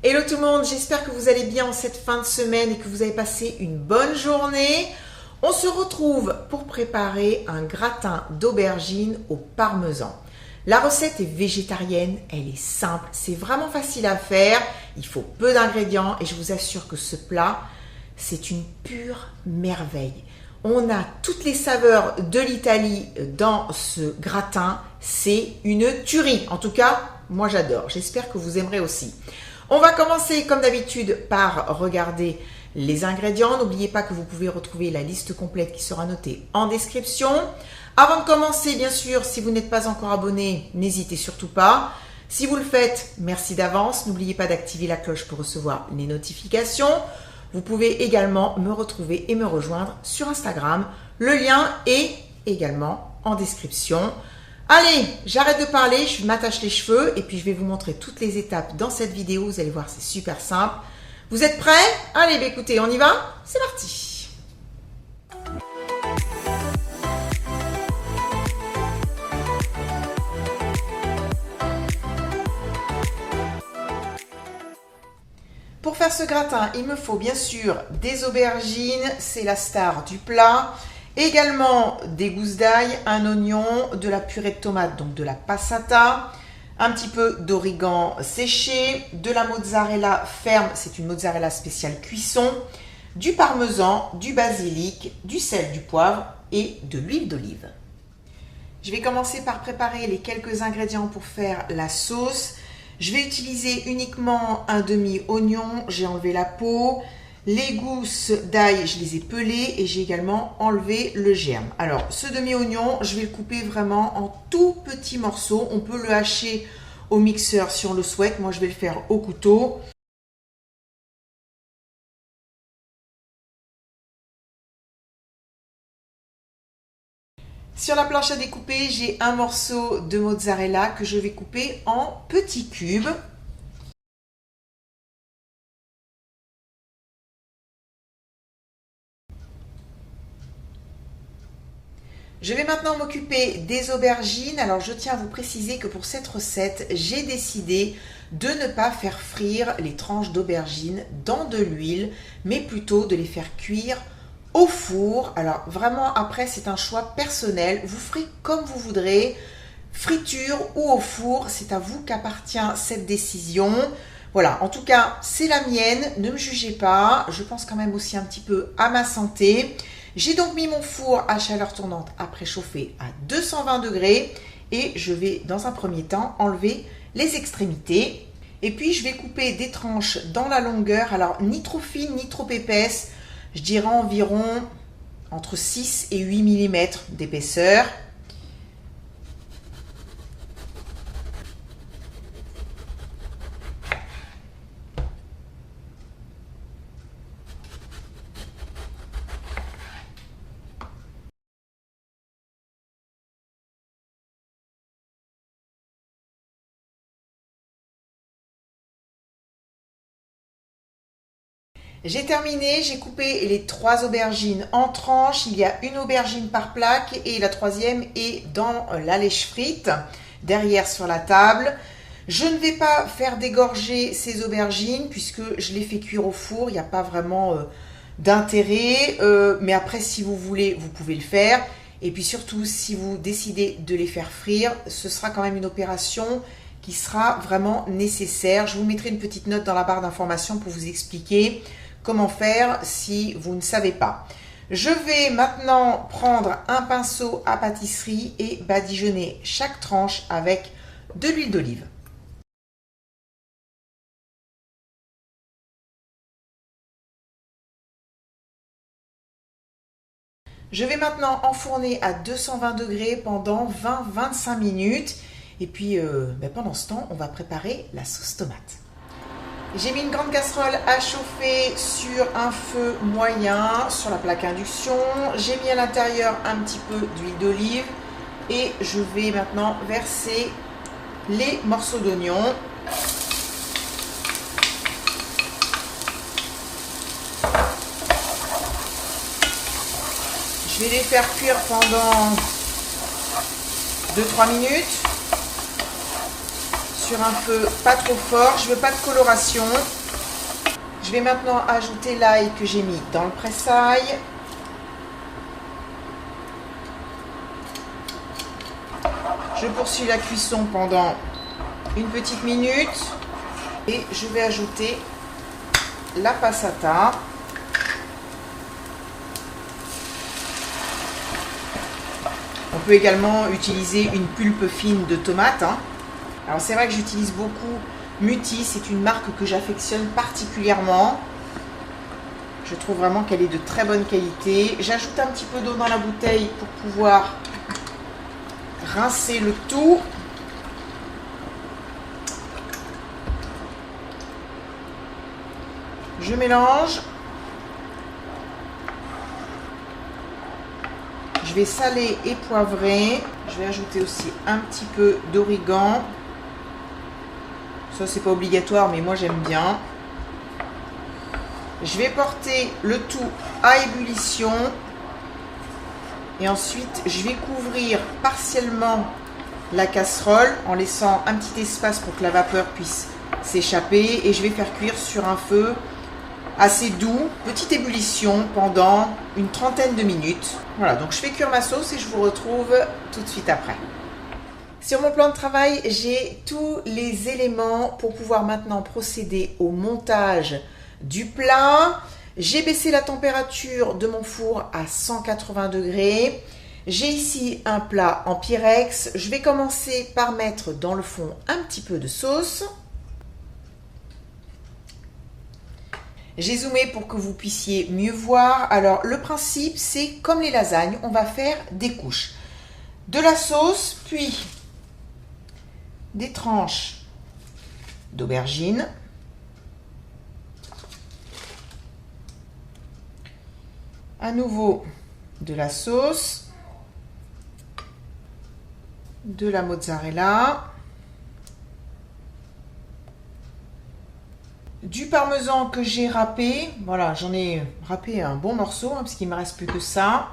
Hello tout le monde, j'espère que vous allez bien en cette fin de semaine et que vous avez passé une bonne journée. On se retrouve pour préparer un gratin d'aubergine au parmesan. La recette est végétarienne, elle est simple, c'est vraiment facile à faire, il faut peu d'ingrédients et je vous assure que ce plat, c'est une pure merveille. On a toutes les saveurs de l'Italie dans ce gratin, c'est une tuerie. En tout cas, moi j'adore, j'espère que vous aimerez aussi. On va commencer comme d'habitude par regarder les ingrédients. N'oubliez pas que vous pouvez retrouver la liste complète qui sera notée en description. Avant de commencer, bien sûr, si vous n'êtes pas encore abonné, n'hésitez surtout pas. Si vous le faites, merci d'avance. N'oubliez pas d'activer la cloche pour recevoir les notifications. Vous pouvez également me retrouver et me rejoindre sur Instagram. Le lien est également en description. Allez, j'arrête de parler, je m'attache les cheveux et puis je vais vous montrer toutes les étapes dans cette vidéo. Vous allez voir, c'est super simple. Vous êtes prêts? Allez, bah écoutez, on y va? C'est parti! Pour faire ce gratin, il me faut bien sûr des aubergines, c'est la star du plat. Également des gousses d'ail, un oignon, de la purée de tomate, donc de la passata, un petit peu d'origan séché, de la mozzarella ferme, c'est une mozzarella spéciale cuisson, du parmesan, du basilic, du sel, du poivre et de l'huile d'olive. Je vais commencer par préparer les quelques ingrédients pour faire la sauce. Je vais utiliser uniquement un demi-oignon, j'ai enlevé la peau. Les gousses d'ail, je les ai pelées et j'ai également enlevé le germe. Alors, ce demi-oignon, je vais le couper vraiment en tout petits morceaux. On peut le hacher au mixeur si on le souhaite. Moi, je vais le faire au couteau. Sur la planche à découper, j'ai un morceau de mozzarella que je vais couper en petits cubes. Je vais maintenant m'occuper des aubergines. Alors, je tiens à vous préciser que pour cette recette, j'ai décidé de ne pas faire frire les tranches d'aubergines dans de l'huile, mais plutôt de les faire cuire au four. Alors, vraiment, après, c'est un choix personnel. Vous ferez comme vous voudrez, friture ou au four. C'est à vous qu'appartient cette décision. Voilà, en tout cas, c'est la mienne. Ne me jugez pas. Je pense quand même aussi un petit peu à ma santé. J'ai donc mis mon four à chaleur tournante à préchauffer à 220 degrés et je vais dans un premier temps enlever les extrémités. Et puis je vais couper des tranches dans la longueur, alors ni trop fine ni trop épaisse, je dirais environ entre 6 et 8 mm d'épaisseur. J'ai terminé, j'ai coupé les 3 aubergines en tranches. Il y a une aubergine par plaque et la troisième est dans la lèche frite, derrière sur la table. Je ne vais pas faire dégorger ces aubergines puisque je les fais cuire au four. Il n'y a pas vraiment d'intérêt. Mais après, si vous voulez, vous pouvez le faire. Et puis surtout, si vous décidez de les faire frire, ce sera quand même une opération qui sera vraiment nécessaire. Je vous mettrai une petite note dans la barre d'informations pour vous expliquer comment faire si vous ne savez pas. Je vais maintenant prendre un pinceau à pâtisserie et badigeonner chaque tranche avec de l'huile d'olive. Je vais maintenant enfourner à 220 degrés pendant 20-25 minutes. Et puis, pendant ce temps, on va préparer la sauce tomate. J'ai mis une grande casserole à chauffer sur un feu moyen sur la plaque induction. J'ai mis à l'intérieur un petit peu d'huile d'olive et je vais maintenant verser les morceaux d'oignon. Je vais les faire cuire pendant 2-3 minutes sur un feu pas trop fort. Je veux pas de coloration. Je vais maintenant ajouter l'ail que j'ai mis dans le presse-ail. Je poursuis la cuisson pendant une petite minute et je vais ajouter la passata. On peut également utiliser une pulpe fine de tomate. Alors c'est vrai que j'utilise beaucoup Mutti, c'est une marque que j'affectionne particulièrement. Je trouve vraiment qu'elle est de très bonne qualité. J'ajoute un petit peu d'eau dans la bouteille pour pouvoir rincer le tout. Je mélange. Je vais saler et poivrer. Je vais ajouter aussi un petit peu d'origan. Ça, c'est pas obligatoire, mais moi j'aime bien. Je vais porter le tout à ébullition. Et ensuite, je vais couvrir partiellement la casserole en laissant un petit espace pour que la vapeur puisse s'échapper. Et je vais faire cuire sur un feu assez doux, petite ébullition pendant une trentaine de minutes. Voilà, donc je fais cuire ma sauce et je vous retrouve tout de suite après. Sur mon plan de travail, j'ai tous les éléments pour pouvoir maintenant procéder au montage du plat. J'ai baissé la température de mon four à 180 degrés. J'ai ici un plat en Pyrex. Je vais commencer par mettre dans le fond un petit peu de sauce. J'ai zoomé pour que vous puissiez mieux voir. Alors, le principe, c'est comme les lasagnes, on va faire des couches. De la sauce, puis des tranches d'aubergine. À nouveau, de la sauce. De la mozzarella. Du parmesan que j'ai râpé, voilà, j'en ai râpé un bon morceau, parce qu'il ne me reste plus que ça.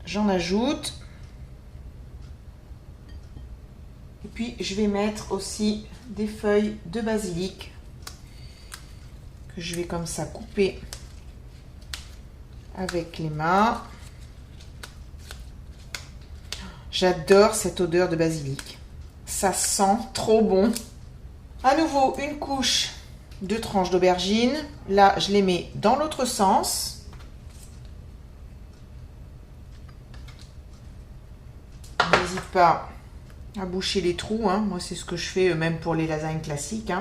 J'en ajoute. Et puis, je vais mettre aussi des feuilles de basilic que je vais comme ça couper avec les mains. J'adore cette odeur de basilic. Ça sent trop bon. À nouveau, une couche de tranches d'aubergine. Là, je les mets dans l'autre sens. N'hésite pas à boucher les trous. Moi, c'est ce que je fais même pour les lasagnes classiques.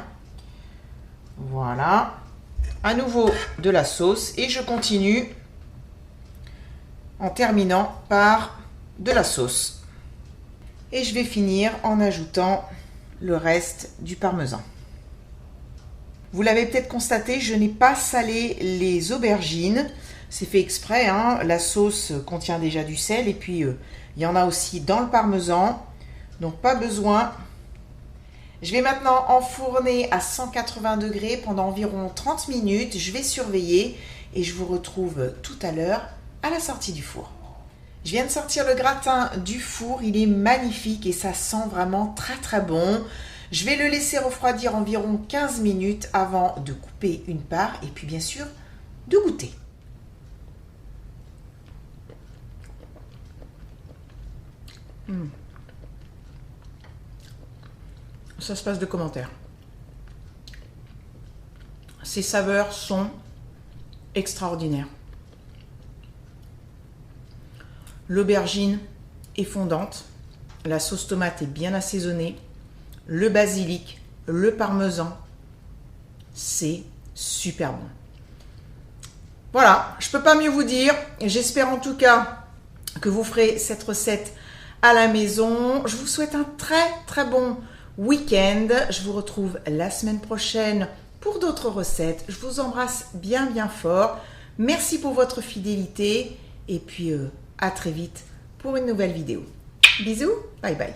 Voilà. À nouveau, de la sauce. Et je continue en terminant par de la sauce. Et je vais finir en ajoutant le reste du parmesan. Vous l'avez peut-être constaté, je n'ai pas salé les aubergines. C'est fait exprès, la sauce contient déjà du sel et puis il y en a aussi dans le parmesan. Donc pas besoin. Je vais maintenant enfourner à 180 degrés pendant environ 30 minutes. Je vais surveiller et je vous retrouve tout à l'heure à la sortie du four. Je viens de sortir le gratin du four, il est magnifique et ça sent vraiment très très bon. Je vais le laisser refroidir environ 15 minutes avant de couper une part et puis bien sûr de goûter. Ça se passe de commentaires. Ces saveurs sont extraordinaires. L'aubergine est fondante, la sauce tomate est bien assaisonnée, le basilic, le parmesan, c'est super bon. Voilà, je ne peux pas mieux vous dire. J'espère en tout cas que vous ferez cette recette à la maison. Je vous souhaite un très très bon week-end. Je vous retrouve la semaine prochaine pour d'autres recettes. Je vous embrasse bien bien fort. Merci pour votre fidélité et puis à très vite pour une nouvelle vidéo. Bisous, bye bye.